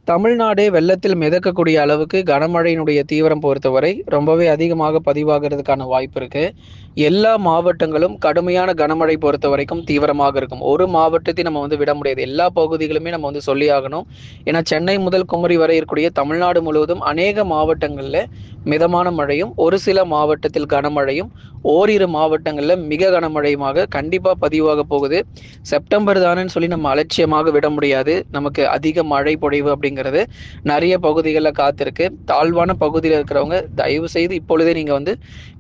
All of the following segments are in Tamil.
தமிழ்நாடே வெள்ளத்தில் மிதக்கக்கூடிய அளவுக்கு கனமழையினுடைய தீவிரம் பொறுத்தவரை ரொம்பவே அதிகமாக பதிவாகிறதுக்கான வாய்ப்பு இருக்கு. எல்லா மாவட்டங்களும் கடுமையான கனமழை பொறுத்த வரைக்கும் தீவிரமாக இருக்கும். ஒரு மாவட்டத்தை நம்ம விட முடியாது. எல்லா பகுதிகளுமே நம்ம சொல்லி ஆகணும். ஏன்னா சென்னை முதல் குமரி வரை இருக்கக்கூடிய தமிழ்நாடு முழுவதும் அநேக மாவட்டங்கள்ல மிதமான மழையும், ஒரு சில மாவட்டத்தில் கனமழையும், ஓரிரு மாவட்டங்கள்ல மிக கனமழையுமாக கண்டிப்பா பதிவாக போகுது. செப்டம்பர் தானேன்னு சொல்லி நம்ம அலட்சியமாக விட முடியாது. நமக்கு அதிக மழை பொழிவு அப்படிங்கிறது நிறைய பகுதிகளில் காத்திருக்கு. தாழ்வான பகுதியில் இருக்கிறவங்க தயவு செய்து இப்பொழுதே நீங்க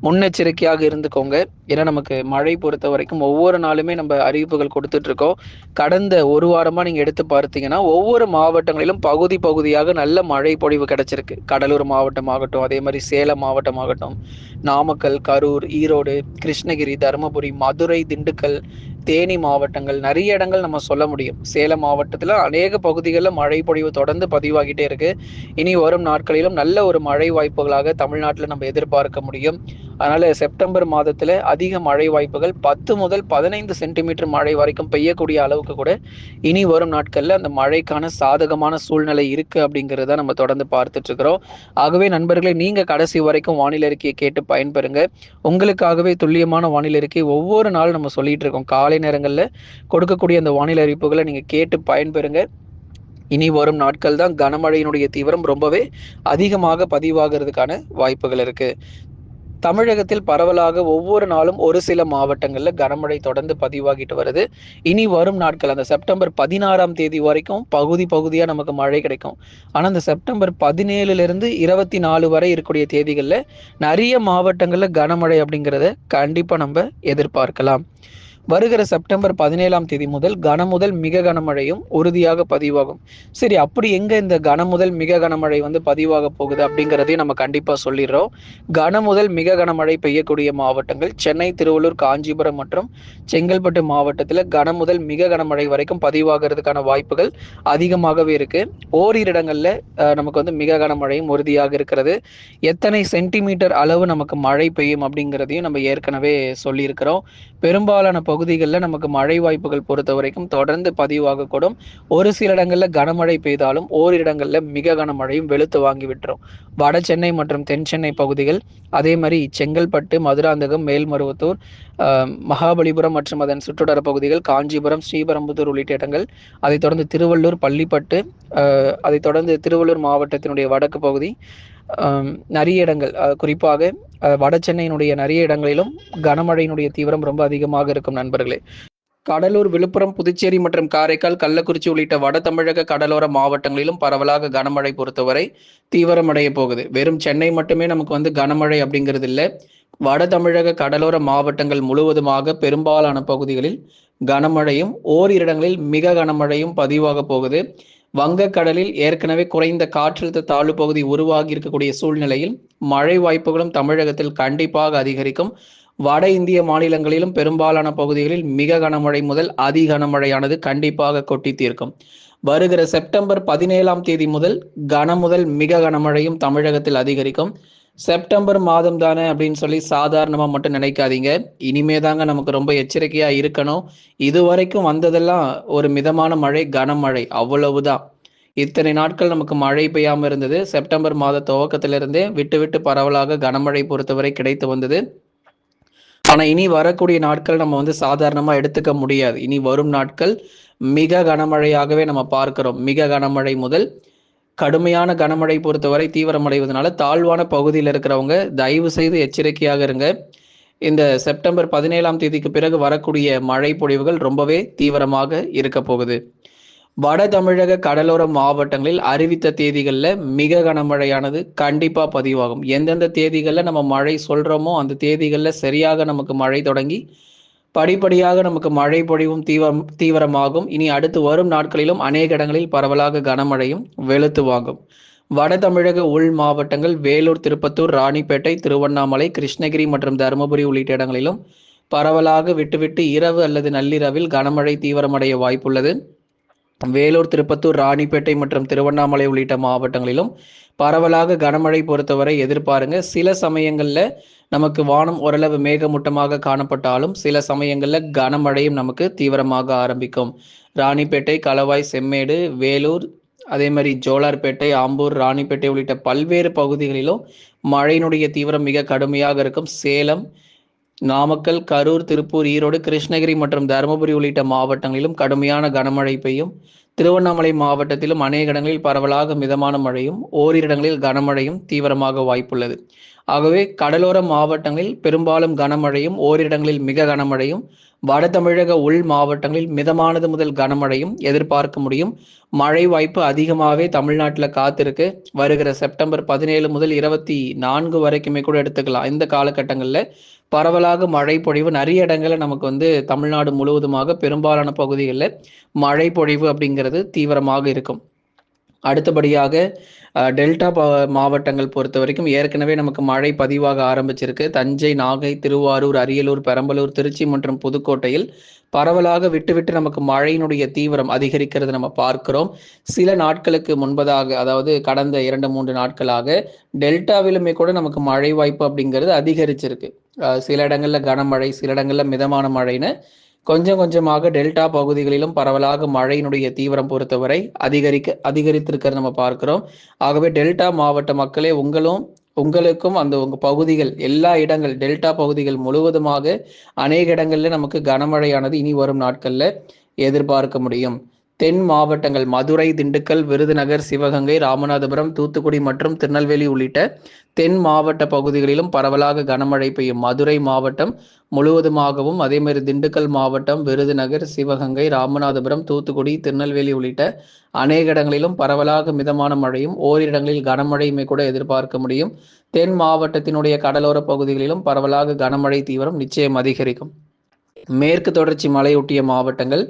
முன்னெச்சரிக்கையாக இருந்துக்கோங்க. ஏன்னா நமக்கு மழை பொறுத்த வரைக்கும் ஒவ்வொரு நாளுமே நம்ம அறிவிப்புகள் கொடுத்துட்டு இருக்கோம். கடந்த ஒரு வாரமா நீங்க எடுத்து பார்த்தீங்கன்னா ஒவ்வொரு மாவட்டங்களிலும் பகுதி பகுதியாக நல்ல மழை பொழிவு கிடைச்சிருக்கு. கடலூர் மாவட்டம் ஆகட்டும், அதே மாதிரி சேலம் மாவட்டம் ஆகட்டும், நாமக்கல், கரூர், ஈரோடு, கிருஷ்ணகிரி, தருமபுரி, மதுரை, திண்டுக்கல், தேனி மாவட்டங்கள் நிறைய இடங்கள் நம்ம சொல்ல முடியும். சேலம் மாவட்டத்தில் அநேக பகுதிகளில் மழை பொழிவு தொடர்ந்து பதிவாகிட்டே இருக்கு. இனி வரும் நாட்களிலும் நல்ல ஒரு மழை வாய்ப்புகளாக தமிழ்நாட்டில் நம்ம எதிர்பார்க்க முடியும். அதனால செப்டம்பர் மாதத்துல அதிக மழை வாய்ப்புகள் 10 முதல் 15 சென்டிமீட்டர் மழை வரைக்கும் பெய்யக்கூடிய அளவுக்கு கூட இனி வரும் நாட்கள்ல அந்த மழைக்கான சாதகமான சூழ்நிலை இருக்கு அப்படிங்கிறத நம்ம தொடர்ந்து பார்த்துட்டு இருக்கிறோம். ஆகவே நண்பர்களே, நீங்க கடைசி வரைக்கும் வானிலை அறிக்கையை கேட்டு பயன்பெறுங்க. உங்களுக்காகவே துல்லியமான வானிலை அறிக்கை ஒவ்வொரு நாளும் நம்ம சொல்லிட்டு இருக்கோம். காலை நேரங்கள்ல கொடுக்கக்கூடிய அந்த வானிலை அறிவிப்புகளை நீங்க கேட்டு பயன்பெறுங்க. இனி வரும் நாட்கள் தான் கனமழையினுடைய தீவிரம் ரொம்பவே அதிகமாக பதிவாகிறதுக்கான வாய்ப்புகள் இருக்கு. தமிழகத்தில் பரவலாக ஒவ்வொரு நாளும் ஒரு சில மாவட்டங்கள்ல கனமழை தொடர்ந்து பதிவாகிட்டு வருது. இனி வரும் நாட்கள் அந்த செப்டம்பர் 16ஆம் தேதி வரைக்கும் பகுதி பகுதியா நமக்கு மழை கிடைக்கும். ஆனா அந்த செப்டம்பர் 17ல இருந்து 24 வரை இருக்கக்கூடிய தேதிகள்ல நிறைய மாவட்டங்கள்ல கனமழை அப்படிங்கிறத கண்டிப்பா நம்ம எதிர்பார்க்கலாம். வருகிற செப்டம்பர் 17ஆம் தேதி முதல் கனமுதல் மிக கனமழையும் உறுதியாக பதிவாகும். சரி, அப்படி எங்க இந்த கனமுதல் மிக கனமழை பதிவாக போகுது அப்படிங்கிறதையும் நம்ம கண்டிப்பா சொல்லிடுறோம். கனமுதல் மிக கனமழை பெய்யக்கூடிய மாவட்டங்கள் சென்னை, திருவள்ளூர், காஞ்சிபுரம் மற்றும் செங்கல்பட்டு மாவட்டத்தில் கனமுதல் மிக கனமழை வரைக்கும் பதிவாகிறதுக்கான வாய்ப்புகள் அதிகமாகவே இருக்கு. ஓரிரு இடங்கள்ல நமக்கு மிக கனமழையும் உறுதியாக இருக்கிறது. எத்தனை சென்டிமீட்டர் அளவு நமக்கு மழை பெய்யும் அப்படிங்கிறதையும் நம்ம ஏற்கனவே சொல்லியிருக்கிறோம். பெரும்பாலான பகுதிகளில் நமக்கு மழை வாய்ப்புகள் பொறுத்த வரைக்கும் தொடர்ந்து பதிவாகக்கூடும். ஒரு சில இடங்களில் கனமழை பெய்தாலும் ஓரிரு இடங்களில் மிக கனமழையும் வெளுத்து வாங்கி விட்டுரும். வட சென்னை மற்றும் தென் சென்னை பகுதிகள், அதே மாதிரி செங்கல்பட்டு, மதுராந்தகம், மேல்மருவத்தூர், மகாபலிபுரம் மற்றும் அதன் சுற்றுவட்டார பகுதிகள், காஞ்சிபுரம், ஸ்ரீபெரும்புதூர் உள்ளிட்ட இடங்கள், அதைத் தொடர்ந்து திருவள்ளூர், பள்ளிப்பட்டு, அதைத் தொடர்ந்து திருவள்ளூர் மாவட்டத்தினுடைய வடக்கு பகுதி, நிறைய இடங்கள், குறிப்பாக வட சென்னையினுடைய நிறைய இடங்களிலும் கனமழையினுடைய தீவிரம் ரொம்ப அதிகமாக இருக்கும் நண்பர்களே. கடலூர், விழுப்புரம், புதுச்சேரி மற்றும் காரைக்கால், கள்ளக்குறிச்சி உள்ளிட்ட வட தமிழக கடலோர மாவட்டங்களிலும் பரவலாக கனமழை பொறுத்தவரை தீவிரமடைய போகுது. வெறும் சென்னை மட்டுமே நமக்கு கனமழை அப்படிங்கிறது இல்லை. வட தமிழக கடலோர மாவட்டங்கள் முழுவதுமாக பெரும்பாலான பகுதிகளில் கனமழையும் ஓரிரு இடங்களில் மிக கனமழையும் பதிவாக போகுது. வங்கக்கடலில் ஏற்கனவே குறைந்த காற்றழுத்த தாழ்வு பகுதி உருவாகி இருக்கக்கூடிய சூழ்நிலையில் மழை வாய்ப்புகளும் தமிழகத்தில் கண்டிப்பாக அதிகரிக்கும். வட இந்திய மாநிலங்களிலும் பெரும்பாலான பகுதிகளில் மிக கனமழை முதல் அதி கனமழையானது கண்டிப்பாக கொட்டி தீர்க்கும். வருகிற செப்டம்பர் 17ஆம் தேதி முதல் கனமுதல் மிக கனமழையும் தமிழகத்தில் அதிகரிக்கும். செப்டம்பர் மாதம் தானே அப்படின்னு சொல்லி சாதாரணமா மட்டும் நினைக்காதீங்க. இனிமே தாங்க நமக்கு ரொம்ப எச்சரிக்கையா இருக்கணும். இதுவரைக்கும் வந்ததெல்லாம் ஒரு மிதமான மழை, கனமழை, அவ்வளவுதான். இத்தனை நாட்கள் நமக்கு மழை பெய்யாம இருந்தது. செப்டம்பர் மாத துவக்கத்திலிருந்தே விட்டு விட்டு பரவலாக கனமழை பொறுத்தவரை கிடைத்து வந்தது. ஆனா இனி வரக்கூடிய நாட்கள் நம்ம சாதாரணமா எடுத்துக்க முடியாது. இனி வரும் நாட்கள் மிக கனமழையாகவே நம்ம பார்க்கிறோம். மிக கனமழை முதல் கடுமையான கனமழை பொறுத்தவரை தீவிரமடைவதனால தாழ்வான பகுதியில் இருக்கிறவங்க தயவு செய்து எச்சரிக்கையாக இருங்க. இந்த செப்டம்பர் 17ஆம் தேதிக்கு பிறகு வரக்கூடிய மழை பொழிவுகள் ரொம்பவே தீவிரமாக இருக்க போகுது. வட தமிழக கடலோர மாவட்டங்களில் அறிவித்த தேதிகளில் மிக கனமழையானது கண்டிப்பா பதிவாகும். எந்தெந்த தேதிகளில் நம்ம மழை சொல்றோமோ அந்த தேதிகளில் சரியாக நமக்கு மழை தொடங்கி படிப்படியாக நமக்கு மழை பொழிவும் தீவிரமாகும். இனி அடுத்து வரும் நாட்களிலும் அநேக இடங்களில் பரவலாக கனமழையும் வெளுத்து வாங்கும். வட தமிழக உள் மாவட்டங்கள் வேலூர், திருப்பத்தூர், ராணிப்பேட்டை, திருவண்ணாமலை, கிருஷ்ணகிரி மற்றும் தருமபுரி உள்ளிட்ட இடங்களிலும் பரவலாக விட்டுவிட்டு இரவு அல்லது நள்ளிரவில் கனமழை தீவிரமடைய வாய்ப்புள்ளது. வேலூர், திருப்பத்தூர், ராணிப்பேட்டை மற்றும் திருவண்ணாமலை உள்ளிட்ட மாவட்டங்களிலும் பரவலாக கனமழை பொறுத்தவரை எதிர்பாருங்க. சில சமயங்கள்ல நமக்கு வானம் ஓரளவு மேகமூட்டமாக காணப்பட்டாலும் சில சமயங்கள்ல கனமழையும் நமக்கு தீவிரமாக ஆரம்பிக்கும். ராணிப்பேட்டை, களவாய், செம்மேடு, வேலூர், அதே மாதிரி ஜோலார்பேட்டை, ஆம்பூர், ராணிப்பேட்டை உள்ளிட்ட பல்வேறு பகுதிகளிலும் மழையினுடைய தீவிரம் மிக கடுமையாக இருக்கும். சேலம், நாமக்கல், கரூர், திருப்பூர், ஈரோடு, கிருஷ்ணகிரி மற்றும் தருமபுரி உள்ளிட்ட மாவட்டங்களிலும் கடுமையான கனமழை பெய்யும். திருவண்ணாமலை மாவட்டத்திலும் அநேக இடங்களில் பரவலாக மிதமான மழையும், ஓரிரு இடங்களில் கனமழையும் தீவிரமாக வாய்ப்புள்ளது. ஆகவே கடலோர மாவட்டங்களில் பெரும்பாலும் கனமழையும், ஓரிரு இடங்களில் மிக கனமழையும், வட தமிழக உள் மாவட்டங்களில் மிதமானது முதல் கனமழையும் எதிர்பார்க்க முடியும். மழை வாய்ப்பு அதிகமாகவே தமிழ்நாட்டில் காத்திருக்கு. வருகிற செப்டம்பர் 17 முதல் 24 வரைக்குமே கூட எடுத்துக்கலாம். இந்த காலகட்டங்களில் பரவலாக மழை பொழிவு நிறைய இடங்களில் நமக்கு தமிழ்நாடு முழுவதுமாக பெரும்பாலான பகுதிகளில் மழை பொழிவு அப்படிங்கிறது தீவிரமாக இருக்கும். அடுத்தபடியாக டெல்டா மாவட்டங்கள் பொறுத்த வரைக்கும் ஏற்கனவே நமக்கு மழை பதிவாக ஆரம்பிச்சிருக்கு. தஞ்சை, நாகை, திருவாரூர், அரியலூர், பெரம்பலூர், திருச்சி மற்றும் புதுக்கோட்டையில் பரவலாக விட்டு நமக்கு மழையினுடைய தீவிரம் அதிகரிக்கிறது நம்ம பார்க்கிறோம். சில நாட்களுக்கு முன்பதாக, அதாவது கடந்த 2-3 நாட்களாக டெல்டாவிலுமே கூட நமக்கு மழை வாய்ப்பு அப்படிங்கிறது அதிகரிச்சிருக்கு. சில இடங்கள்ல கனமழை, சில இடங்கள்ல மிதமான மழைன்னு கொஞ்சம் கொஞ்சமாக டெல்டா பகுதிகளிலும் பரவலாக மழையினுடைய தீவிரம் பொறுத்தவரை அதிகரித்திருக்கிறது நம்ம பார்க்கிறோம். ஆகவே டெல்டா மாவட்ட மக்களே, உங்களுக்கும் உங்க பகுதிகள், எல்லா இடங்கள், டெல்டா பகுதிகள் முழுவதுமாக அநேக இடங்கள்ல நமக்கு கனமழையானது இனி வரும் நாட்கள்ல எதிர்பார்க்க முடியும். தென் மாவட்டங்கள் மதுரை, திண்டுக்கல், விருதுநகர், சிவகங்கை, ராமநாதபுரம், தூத்துக்குடி மற்றும் திருநெல்வேலி உள்ளிட்ட தென் மாவட்ட பகுதிகளிலும் பரவலாக கனமழை பெய்யும். மதுரை மாவட்டம் முழுவதுமாகவும், அதே மாதிரி திண்டுக்கல் மாவட்டம், விருதுநகர், சிவகங்கை, ராமநாதபுரம், தூத்துக்குடி, திருநெல்வேலி உள்ளிட்ட அநேக இடங்களிலும் பரவலாக மிதமான மழையும், ஓரிடங்களில் கனமழையுமே கூட எதிர்பார்க்க முடியும். தென் மாவட்டத்தினுடைய கடலோர பகுதிகளிலும் பரவலாக கனமழை தீவிரம் நிச்சயம் அதிகரிக்கும். மேற்கு தொடர்ச்சி மலையொட்டிய மாவட்டங்கள்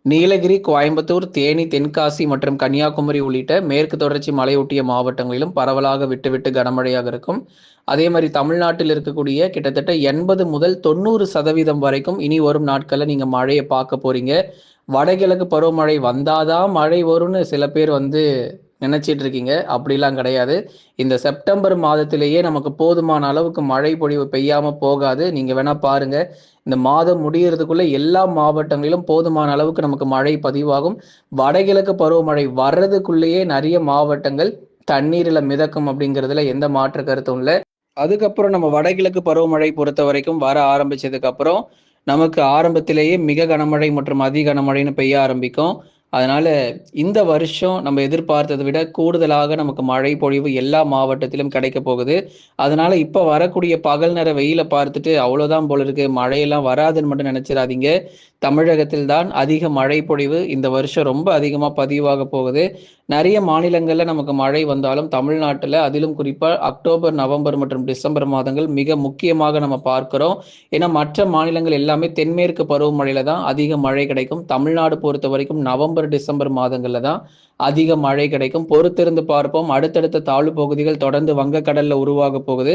நீலகிரி, கோயம்புத்தூர், தேனி, தென்காசி மற்றும் கன்னியாகுமரி உள்ளிட்ட மேற்கு தொடர்ச்சி மலையொட்டிய மாவட்டங்களிலும் பரவலாக விட்டு கனமழையாக இருக்கும். அதே மாதிரி தமிழ்நாட்டில் இருக்கக்கூடிய கிட்டத்தட்ட 80 முதல் 90% வரைக்கும் இனி வரும் நாட்களில் நீங்க மழையை பார்க்க போறீங்க. வடகிழக்கு பருவமழை வந்தாதான் மழை வரும்னு சில பேர் நினைச்சிட்டு இருக்கீங்க. அப்படிலாம் கிடையாது. இந்த செப்டம்பர் மாதத்திலேயே நமக்கு போதுமான அளவுக்கு மழை பொழிவு பெய்யாம போகாது. நீங்க வேணா பாருங்க, இந்த மாதம் முடியறதுக்குள்ள எல்லா மாவட்டங்களிலும் போதுமான அளவுக்கு நமக்கு மழை பதிவாகும். வடகிழக்கு பருவமழை வர்றதுக்குள்ளேயே நிறைய மாவட்டங்கள் தண்ணீரில் மிதக்கும் அப்படிங்கிறதுல எந்த மாற்று கருத்தும் இல்லை. அதுக்கப்புறம் நம்ம வடகிழக்கு பருவமழை பொறுத்த வரைக்கும் வர ஆரம்பிச்சதுக்கு அப்புறம் நமக்கு ஆரம்பத்திலேயே மிக கனமழை மற்றும் அதி கனமழைன்னு பெய்ய ஆரம்பிக்கும். அதனால இந்த வருஷம் நம்ம எதிர்பார்த்ததை விட கூடுதலாக நமக்கு மழை பொழிவு எல்லா மாவட்டத்திலும் கிடைக்க போகுது. அதனால இப்ப வரக்கூடிய பகல் நேர வெயிலை பார்த்துட்டு அவ்வளவுதான் போல இருக்கு, மழையெல்லாம் வராதுன்னு மட்டும் நினைச்சிடாதீங்க. தமிழகத்தில் தான் அதிக மழை பொழிவு இந்த வருஷம் ரொம்ப அதிகமா பதிவாக போகுது. நிறைய மாநிலங்கள்ல நமக்கு மழை வந்தாலும் தமிழ்நாட்டுல, அதிலும் குறிப்பா அக்டோபர், நவம்பர் மற்றும் டிசம்பர் மாதங்கள் மிக முக்கியமாக நம்ம பார்க்கிறோம். ஏன்னா மற்ற மாநிலங்கள் எல்லாமே தென்மேற்கு பருவமழையில தான் அதிக மழை கிடைக்கும். தமிழ்நாடு பொறுத்த வரைக்கும் நவம்பர், டிசம்பர் மாதங்கள்ல தான் அதிக மழை கிடைக்கும். பொறுத்திருந்து பார்ப்போம். அடுத்தடுத்த தாழ்வு பகுதிகள் தொடர்ந்து வங்கக்கடல்ல உருவாக போகுது.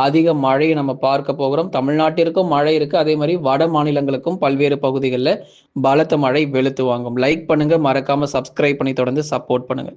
அதிக மழையை நம்ம பார்க்க போகிறோம். தமிழ்நாட்டிற்கும் மழை இருக்கு, அதே மாதிரி வட மாநிலங்களுக்கும் பல்வேறு பகுதிகளில் பலத்த மழை வெளுத்து வாங்கும். லைக் பண்ணுங்க, மறக்காம சப்ஸ்கிரைப் பண்ணி தொடர்ந்து சப்போர்ட் பண்ணுங்க.